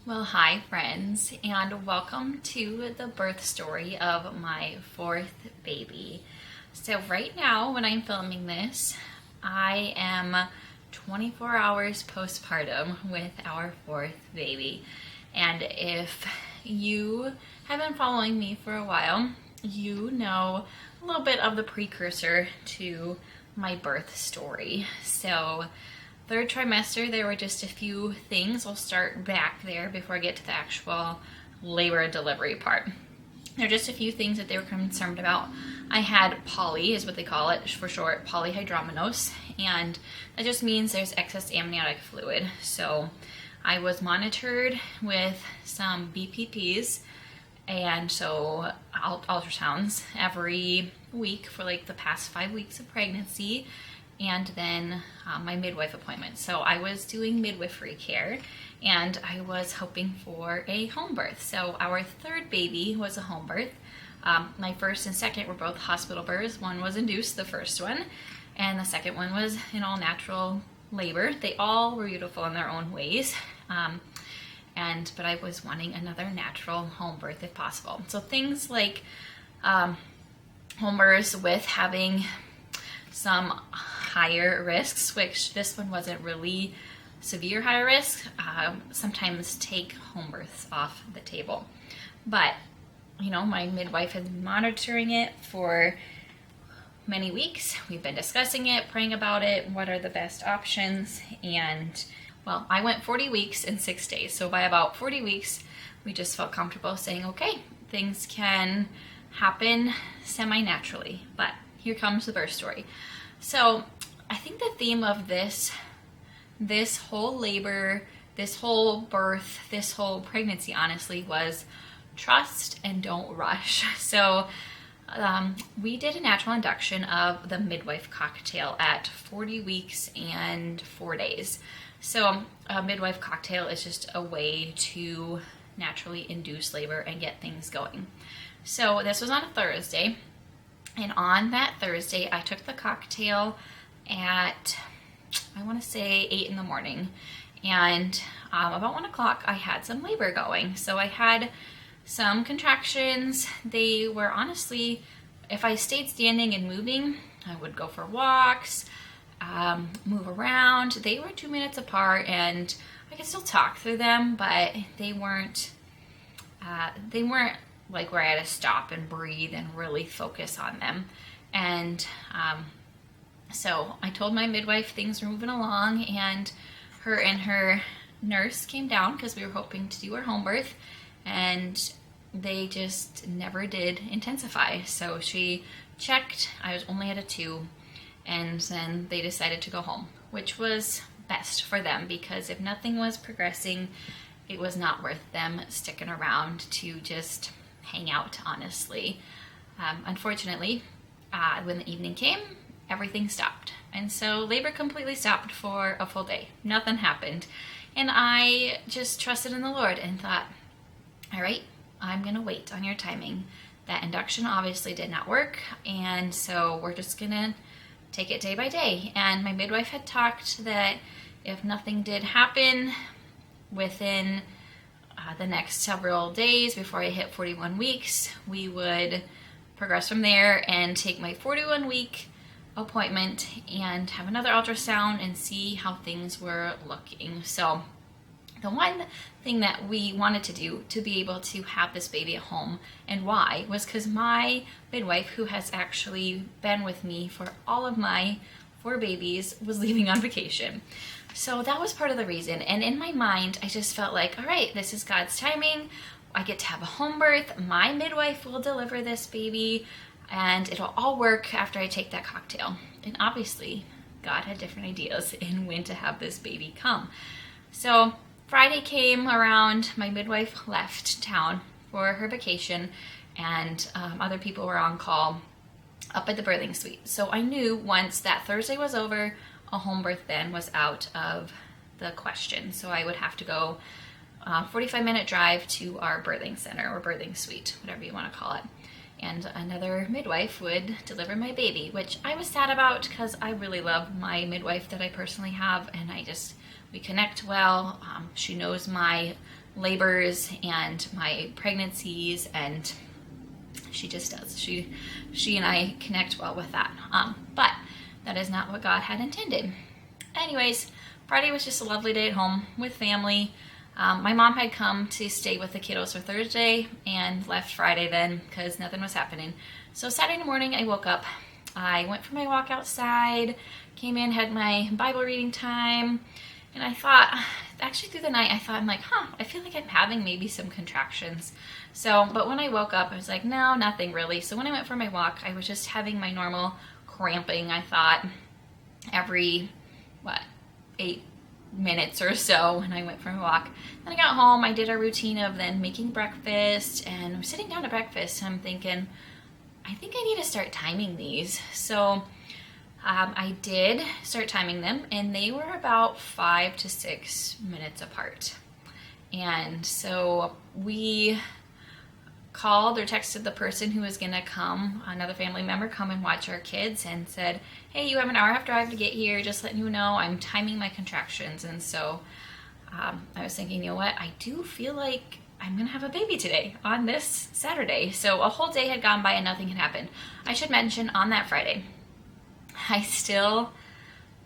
Well, hi friends, and welcome to the birth story of my fourth baby. So right now, when I'm filming this, I am 24 hours postpartum with our fourth baby. And if you have been following me for a while, you know a little bit of the precursor to my birth story. So third trimester, there were just a few things. I'll start back there before I get to the actual labor and delivery part. There are just a few things that they were concerned about. I had poly, is what they call it for short, polyhydramnios, and that just means there's excess amniotic fluid. So I was monitored with some BPPs, and so ultrasounds every week for like the past 5 weeks of pregnancy, and then my midwife appointment. So I was doing midwifery care, and I was hoping for a home birth. So our third baby was a home birth. My first and second were both hospital births. One was induced, the first one, and the second one was an all-natural labor. They all were beautiful in their own ways, but I was wanting another natural home birth if possible. So things like home births with having some higher risks, which this one wasn't really severe higher risk, sometimes take home births off the table. But, my midwife has been monitoring it for many weeks. We've been discussing it, praying about it, what are the best options, and well, I went 40 weeks and 6 days. So by about 40 weeks, we just felt comfortable saying, okay, things can happen semi-naturally, but here comes the birth story. So I think the theme of this whole labor, this whole birth, this whole pregnancy, honestly, was trust and don't rush. So we did a natural induction of the midwife cocktail at 40 weeks and 4 days. So a midwife cocktail is just a way to naturally induce labor and get things going. So this was on a Thursday. And on that Thursday, I took the cocktail at, I want to say 8 in the morning. And about 1 o'clock, I had some labor going. So I had some contractions. They were honestly, if I stayed standing and moving, I would go for walks, move around. They were 2 minutes apart, and I could still talk through them, but they weren't like where I had to stop and breathe and really focus on them. And so I told my midwife things were moving along, and her nurse came down because we were hoping to do her home birth, and they just never did intensify. So she checked, I was only at a 2, and then they decided to go home, which was best for them because if nothing was progressing, it was not worth them sticking around to just hang out, honestly. Unfortunately, when the evening came, everything stopped. And so labor completely stopped for a full day. Nothing happened. And I just trusted in the Lord and thought, all right, I'm going to wait on your timing. That induction obviously did not work. And so we're just going to take it day by day. And my midwife had talked that if nothing did happen within the next several days before I hit 41 weeks, we would progress from there and take my 41-week appointment and have another ultrasound and see how things were looking. So the one thing that we wanted to do to be able to have this baby at home, and why, was because my midwife, who has actually been with me for all of my 4 babies, was leaving on vacation. So that was part of the reason. And in my mind, I just felt like, all right, this is God's timing. I get to have a home birth. My midwife will deliver this baby, and it'll all work after I take that cocktail. And obviously, God had different ideas in when to have this baby come. So Friday came around, my midwife left town for her vacation, and other people were on call up at the birthing suite. So I knew once that Thursday was over, a home birth then was out of the question. So I would have to go 45-minute drive to our birthing center or birthing suite, whatever you want to call it. And another midwife would deliver my baby, which I was sad about because I really love my midwife that I personally have, and we connect well. She knows my labors and my pregnancies, and she just does. She and I connect well with that. But that is not what God had intended. Anyways, Friday was just a lovely day at home with family. My mom had come to stay with the kiddos for Thursday and left Friday then because nothing was happening. So Saturday morning I woke up. I went for my walk outside, came in, had my Bible reading time, and I thought, actually through the night, I'm like, I feel like I'm having maybe some contractions. So, but when I woke up, I was like, no, nothing really. So when I went for my walk, I was just having my normal cramping, I thought, every, 8 minutes or so when I went for a walk. Then I got home, I did a routine of then making breakfast, and I'm sitting down to breakfast, and I'm thinking, I think I need to start timing these. So I did start timing them, and they were about 5 to 6 minutes apart. And so we called or texted the person who was going to come, another family member, come and watch our kids, and said, hey, you have an hour-and-a-half drive to get here, just letting you know I'm timing my contractions. And so I was thinking, you know what, I do feel like I'm gonna have a baby today on this Saturday. So a whole day had gone by and nothing had happened. I should mention, on that Friday, I still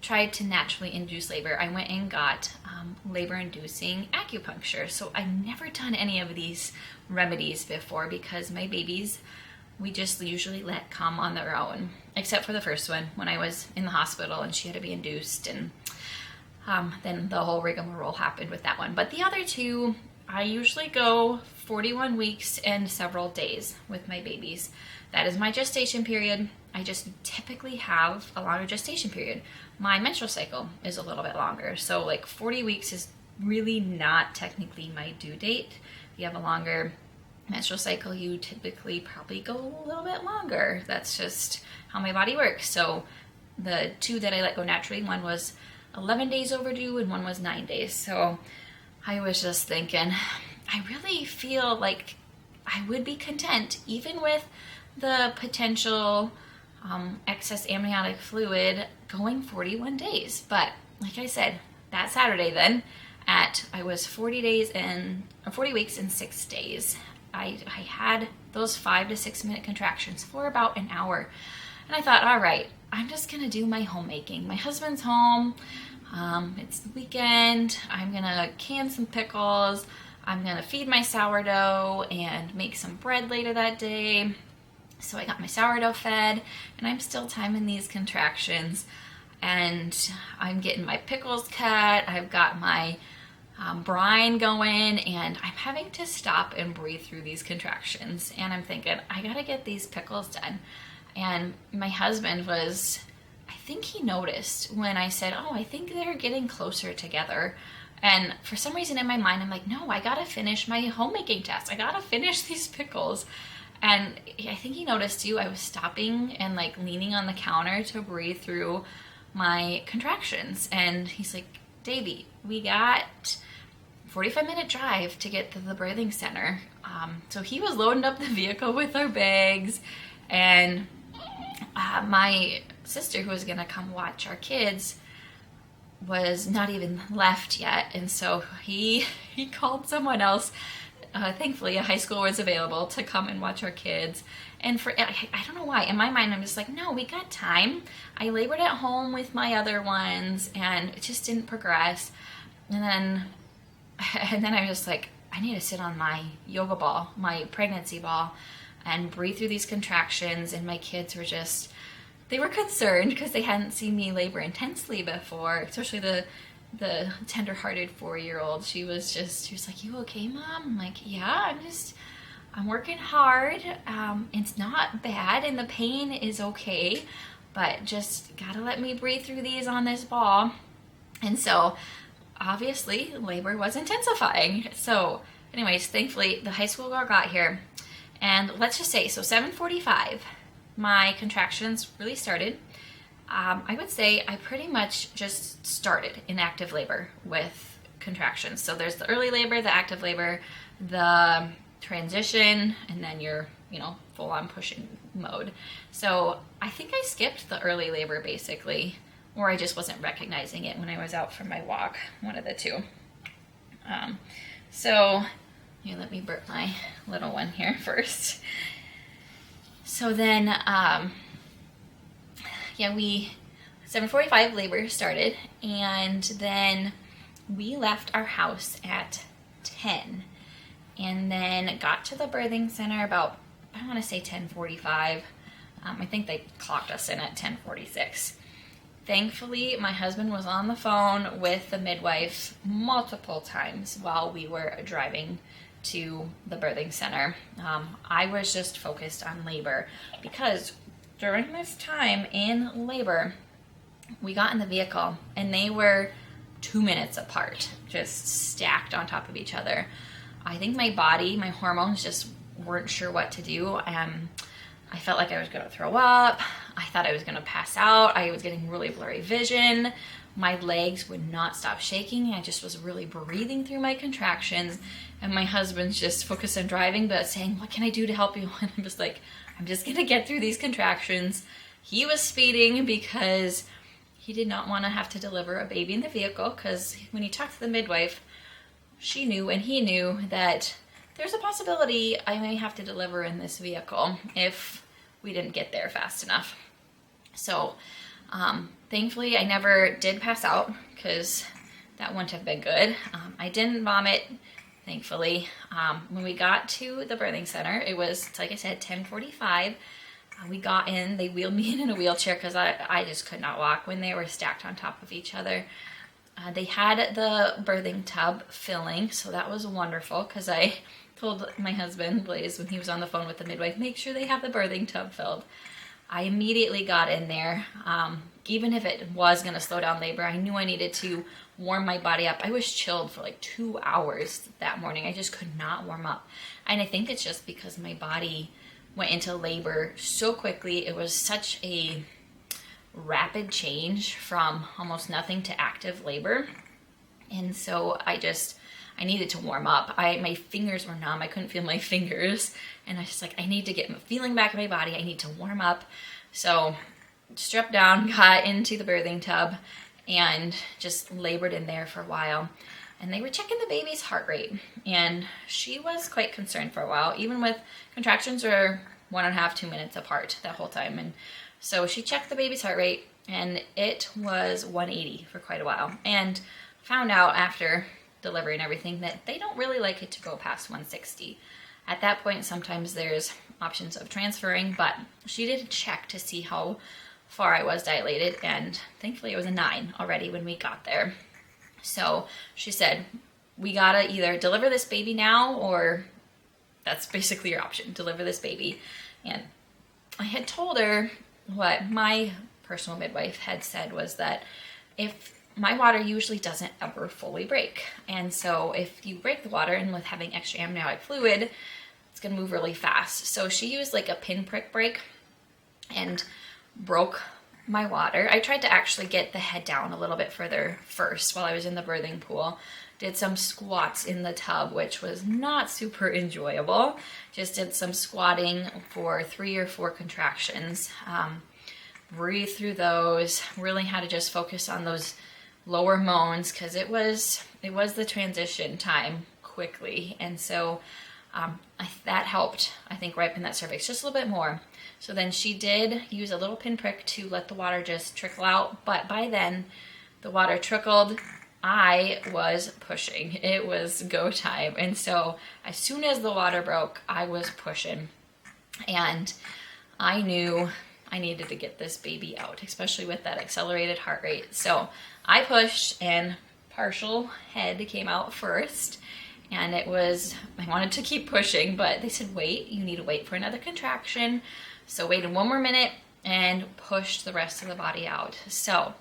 tried to naturally induce labor. I went and got labor-inducing acupuncture. So I've never done any of these remedies before because my babies, we just usually let come on their own, except for the first one when I was in the hospital and she had to be induced, and then the whole rigmarole happened with that one. But the other two, I usually go 41 weeks and several days with my babies. That is my gestation period. I just typically have a longer gestation period. My menstrual cycle is a little bit longer. So like 40 weeks is really not technically my due date. If you have a longer menstrual cycle, you typically probably go a little bit longer. That's just how my body works. So the two that I let go naturally, one was 11 days overdue and one was 9 days. So I was just thinking, I really feel like I would be content even with the potential excess amniotic fluid going 41 days. But like I said, that Saturday then, I was 40 weeks and 6 days. I had those 5 to 6 minute contractions for about an hour. And I thought, all right, I'm just gonna do my homemaking. My husband's home. It's the weekend. I'm gonna can some pickles. I'm gonna feed my sourdough and make some bread later that day. So I got my sourdough fed, and I'm still timing these contractions, and I'm getting my pickles cut. I've got my brine going, and I'm having to stop and breathe through these contractions. And I'm thinking, I gotta get these pickles done. And my husband was, I think he noticed when I said, oh, I think they're getting closer together. And for some reason in my mind, I'm like, no, I gotta finish my homemaking test. I gotta finish these pickles. And I think he noticed too, I was stopping and like leaning on the counter to breathe through my contractions. And he's like, Davey, we got 45-minute drive to get to the birthing center. So he was loading up the vehicle with our bags, and my sister, who was gonna come watch our kids, was not even left yet. And so he called someone else. Thankfully, a high school was available to come and watch our kids. And I don't know why, in my mind, I'm just like, no, we got time. I labored at home with my other ones, and it just didn't progress. And then I was just like, I need to sit on my yoga ball, my pregnancy ball, and breathe through these contractions. And my kids were just, they were concerned because they hadn't seen me labor intensely before, especially the tender-hearted 4-year-old. She was like, you okay, Mom? I'm like, yeah, I'm working hard. It's not bad, and the pain is okay, but just gotta let me breathe through these on this ball. And so obviously labor was intensifying. So anyways, thankfully the high school girl got here, and let's just say, so 7:45, my contractions really started. I would say I pretty much just started in active labor with contractions. So there's the early labor, the active labor, the transition, and then your, full on pushing mode. So I think I skipped the early labor basically, or I just wasn't recognizing it when I was out for my walk, one of the two. So, yeah, let me burp my little one here first. So then, yeah, 7:45 labor started, and then we left our house at 10, and then got to the birthing center about, I want to say 10:45. I think they clocked us in at 10:46. Thankfully, my husband was on the phone with the midwife multiple times while we were driving to the birthing center. I was just focused on labor because during this time in labor, we got in the vehicle and they were 2 minutes apart, just stacked on top of each other. I think my body, my hormones just weren't sure what to do. I felt like I was going to throw up. I thought I was going to pass out. I was getting really blurry vision. My legs would not stop shaking. I just was really breathing through my contractions. And my husband's just focused on driving, but saying, what can I do to help you? And I'm just like, I'm just going to get through these contractions. He was speeding because he did not want to have to deliver a baby in the vehicle, because when he talked to the midwife, she knew and he knew that there's a possibility I may have to deliver in this vehicle if we didn't get there fast enough. So thankfully I never did pass out, because that wouldn't have been good. I didn't vomit, thankfully. When we got to the birthing center, it was, like I said, 10:45. We got in, they wheeled me in a wheelchair because I just could not walk when they were stacked on top of each other. They had the birthing tub filling, so that was wonderful, because I told my husband, Blaze, when he was on the phone with the midwife, make sure they have the birthing tub filled. I immediately got in there. Even if it was going to slow down labor, I knew I needed to warm my body up. I was chilled for like 2 hours that morning. I just could not warm up. And I think it's just because my body went into labor so quickly. It was such a rapid change from almost nothing to active labor. And so I needed to warm up. My fingers were numb. I couldn't feel my fingers. And I was just like, I need to get my feeling back in my body. I need to warm up. So stripped down, got into the birthing tub, and just labored in there for a while. And they were checking the baby's heart rate. And she was quite concerned for a while, even with contractions were 1.5, 2 minutes apart that whole time. And so she checked the baby's heart rate, and it was 180 for quite a while. And found out after delivery and everything that they don't really like it to go past 160. At that point, sometimes there's options of transferring, but she did check to see how far I was dilated, and thankfully it was a 9 already when we got there. So she said, we gotta either deliver this baby now, or that's basically your option, deliver this baby. And I had told her what my personal midwife had said was that if my water usually doesn't ever fully break. And so if you break the water, and with having extra amniotic fluid, it's gonna move really fast. So she used like a pinprick break and broke my water. I tried to actually get the head down a little bit further first while I was in the birthing pool. Did some squats in the tub, which was not super enjoyable. Just did some squatting for 3 or 4 contractions. Breathe through those. Really had to just focus on those lower moans, because it was the transition time quickly. And so that helped, I think, ripen that cervix just a little bit more. So then she did use a little pinprick to let the water just trickle out. But by then, the water trickled. I was pushing. It was go time. And so as soon as the water broke, I was pushing. And I knew I needed to get this baby out, especially with that accelerated heart rate. So I pushed, and partial head came out first. And I wanted to keep pushing, but they said, wait, you need to wait for another contraction. So waited 1 more minute and pushed the rest of the body out. So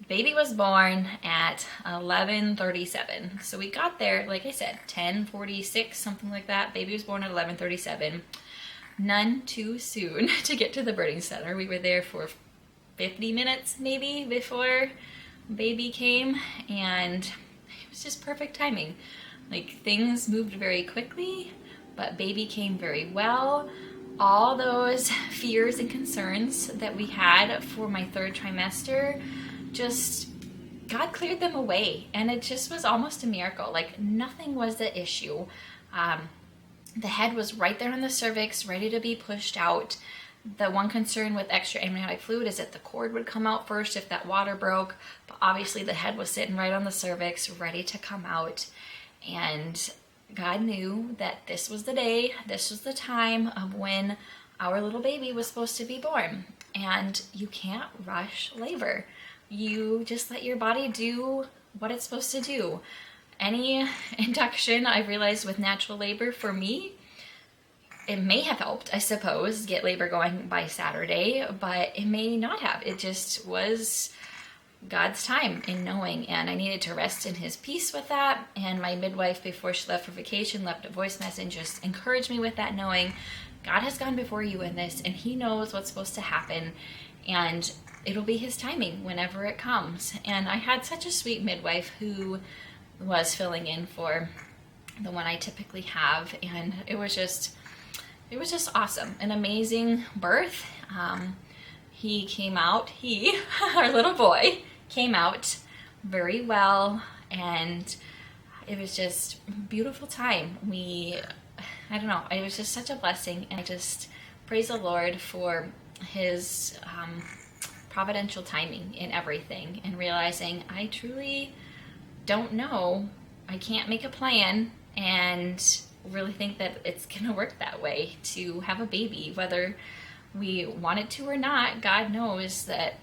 baby was born at 11:37. So we got there, like I said, 10:46, something like that. Baby was born at 11:37. None too soon to get to the birthing center. We were there for 50 minutes maybe before baby came, and it was just perfect timing. Like, things moved very quickly, but baby came very well. All those fears and concerns that we had for my 3rd trimester just God cleared them away, and it just was almost a miracle. Like, nothing was the issue. The head was right there on the cervix, ready to be pushed out. The one concern with extra amniotic fluid is that the cord would come out first if that water broke, but obviously the head was sitting right on the cervix, ready to come out. And God knew that this was the day, this was the time of when our little baby was supposed to be born. And you can't rush labor. You just let your body do what it's supposed to do. Any induction, I've realized with natural labor, for me, it may have helped, I suppose, get labor going by Saturday, but it may not have. It just was God's time in knowing, and I needed to rest in his peace with that. And my midwife, before she left for vacation, left a voice message, just encouraged me with that, knowing God has gone before you in this, and he knows what's supposed to happen, and it'll be his timing whenever it comes. And I had such a sweet midwife who was filling in for the one I typically have, and it was just awesome. An amazing birth. He came out, our little boy, came out very well, and it was just a beautiful time. I don't know, it was just such a blessing, and I just praise the Lord for his providential timing in everything, and realizing I truly don't know, I can't make a plan, and really think that it's gonna work that way to have a baby, whether we want it to or not. God knows that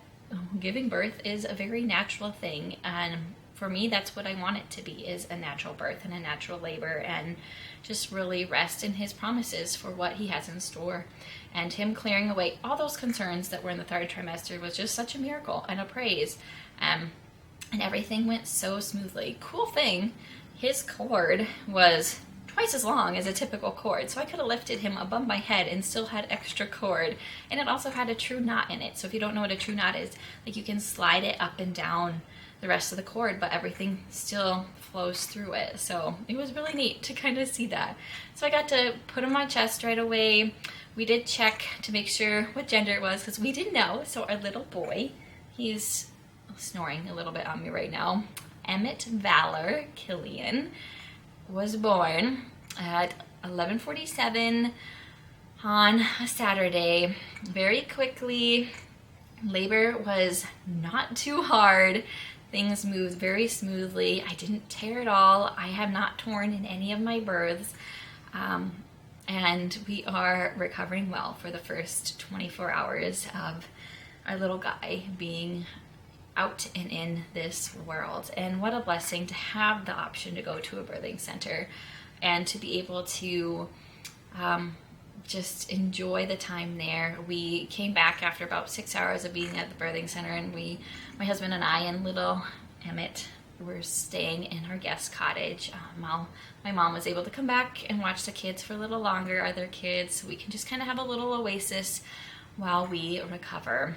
giving birth is a very natural thing, and for me, that's what I want it to be, is a natural birth and a natural labor, and just really rest in his promises for what he has in store. And him clearing away all those concerns that were in the third trimester was just such a miracle and a praise. And everything went so smoothly. Cool thing, his cord was twice as long as a typical cord, so I could have lifted him above my head and still had extra cord. And it also had a true knot in it, so if you don't know what a true knot is, like, you can slide it up and down the rest of the cord, but everything still flows through it. So it was really neat to kind of see that. So I got to put him on my chest right away. We did check to make sure what gender it was, because we didn't know. So our little boy, he's snoring a little bit on me right now, Emmett Valor Killian, was born at 11:47 on a Saturday. Very quickly. Labor was not too hard. Things moved very smoothly. I didn't tear at all. I have not torn in any of my births. And we are recovering well for the first 24 hours of our little guy being out and in this world. And what a blessing to have the option to go to a birthing center and to be able to just enjoy the time there. We came back after about 6 hours of being at the birthing center, and my husband and I and little Emmett were staying in our guest cottage. While my mom was able to come back and watch the kids for a little longer, other kids, so we can just kind of have a little oasis while we recover.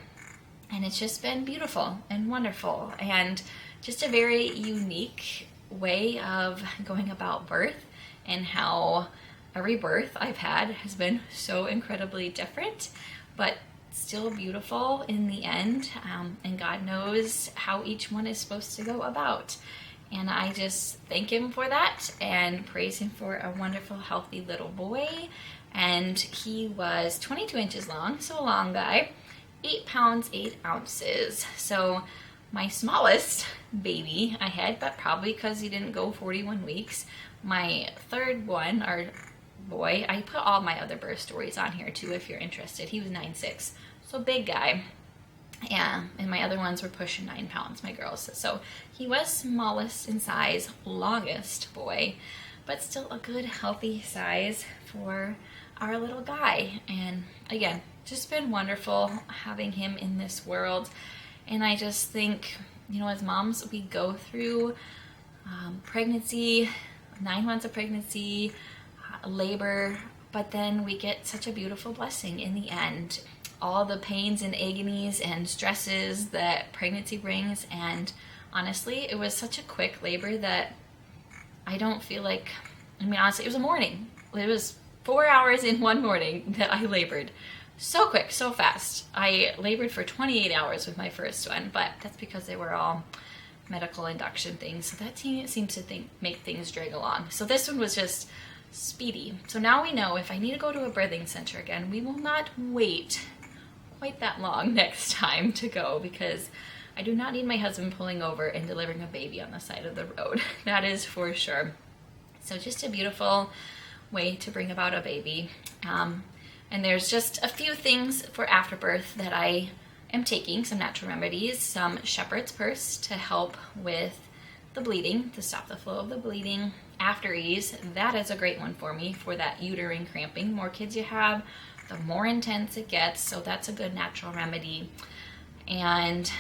And it's just been beautiful and wonderful, and just a very unique way of going about birth, and how every birth I've had has been so incredibly different, but still beautiful in the end. And God knows how each one is supposed to go about. And I just thank him for that and praise him for a wonderful, healthy little boy. And he was 22 inches long, so a long guy. 8 pounds, 8 ounces. So my smallest baby I had, but probably because he didn't go 41 weeks. My third one, our boy, I put all my other birth stories on here too if you're interested. He was 9'6", so big guy. Yeah, and my other ones were pushing 9 pounds, my girls. So he was smallest in size, longest boy, but still a good healthy size for our little guy. And again, just been wonderful having him in this world. And I just think, you know, as moms, we go through pregnancy, 9 months of pregnancy, labor, but then we get such a beautiful blessing in the end. All the pains and agonies and stresses that pregnancy brings, and honestly, it was such a quick labor that I don't feel like, I mean, honestly, it was a morning. It was 4 hours in one morning that I labored. So quick, so fast. I labored for 28 hours with my first one, but that's because they were all medical induction things. So that seems to make things drag along. So this one was just speedy. So now we know if I need to go to a birthing center again, we will not wait quite that long next time to go, because I do not need my husband pulling over and delivering a baby on the side of the road. That is for sure. So just a beautiful way to bring about a baby. And there's just a few things for afterbirth that I am taking, some natural remedies, some shepherd's purse to help with the bleeding, to stop the flow of the bleeding. After ease, that is a great one for me for that uterine cramping. The more kids you have, the more intense it gets, so that's a good natural remedy. And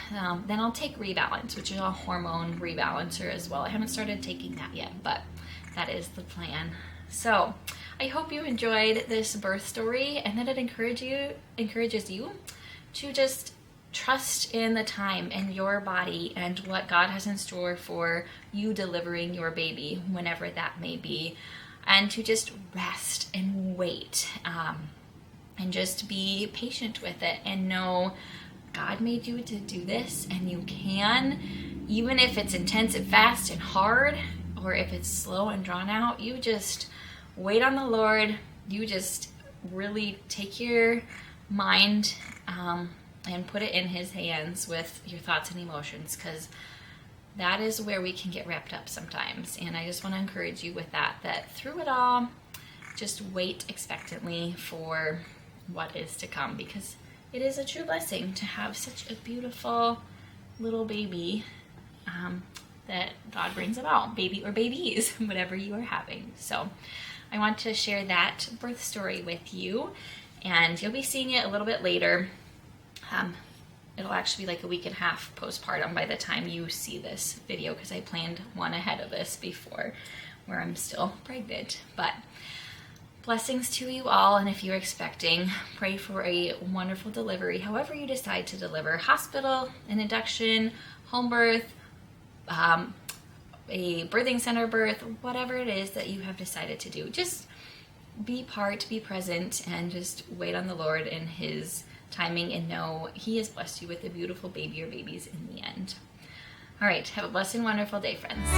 then I'll take Rebalance, which is a hormone rebalancer as well. I haven't started taking that yet, but that is the plan. So I hope you enjoyed this birth story and that it encourages you to just trust in the time and your body and what God has in store for you delivering your baby, whenever that may be, and to just rest and wait, and just be patient with it and know God made you to do this, and you can, even if it's intense and fast and hard, or if it's slow and drawn out, you just wait on the Lord. You just really take your mind and put it in His hands with your thoughts and emotions, because that is where we can get wrapped up sometimes. And I just want to encourage you with that through it all, just wait expectantly for what is to come, because it is a true blessing to have such a beautiful little baby that God brings about, baby or babies, whatever you are having. So I want to share that birth story with you, and you'll be seeing it a little bit later. It'll actually be like a week and a half postpartum by the time you see this video, because I planned one ahead of this before, where I'm still pregnant. But blessings to you all, and if you're expecting, pray for a wonderful delivery, however you decide to deliver, hospital, an induction, home birth, a birthing center birth, whatever it is that you have decided to do. Just be present, and just wait on the Lord in His timing, and know He has blessed you with a beautiful baby or babies in the end. All right, have a blessed and wonderful day, friends.